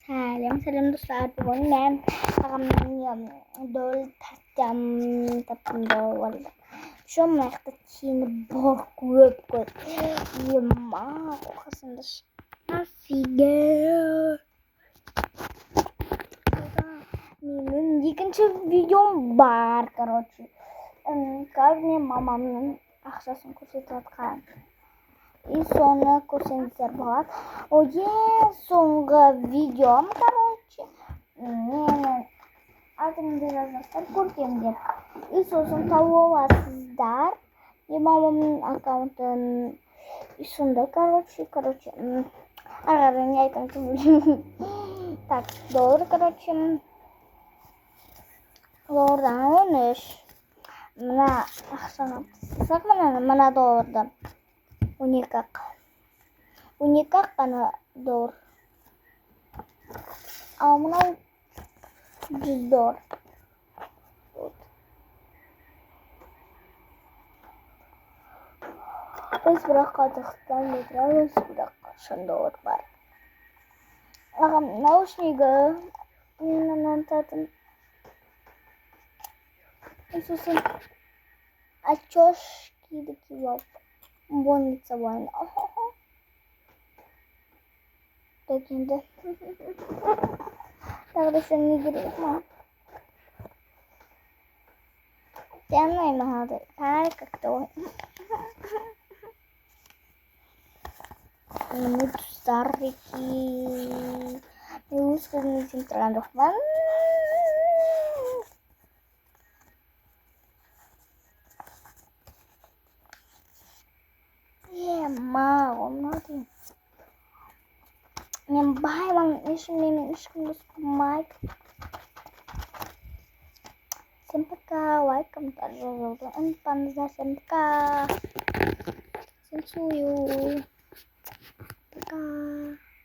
Salam dostlar. Bugün ben dol tascam tapında şu mekte çini borkup koy. Yema okasında nasıl Benim ikinci videom var короче. Каждый мамамның ақшасын көрсетіп жатқан. И соны көрсеңіздер болады. Соңғы видеом, короче, менің атымды жазыңыздар көркем деп. И сосын тауып аласыздар. И мамамның аккаунтын и сондай, короче, ары не айтам білмеймін. Так, доллар, короче, доллардан 13. Мына ақшаны қысақ, мына доллардан 12 қана доллар. Ал мынау 100 доллар. Біз бірақ Қазақстан отырамыз, бірақ қашан доллар бар. Ағам наушнигі мен ұнататын. Сосын очешкиді киіп больница бойын. Так енді. Тағы да не керек ма? Темный молодой. Пары как-то ой. Ini Sariki. Ini sekarang ini terlalu fun. Mau nanti. Yang bahaya bang ini mic. Sempaka, welcome to the Panza Sempaka. Sensuyu. Sempaka.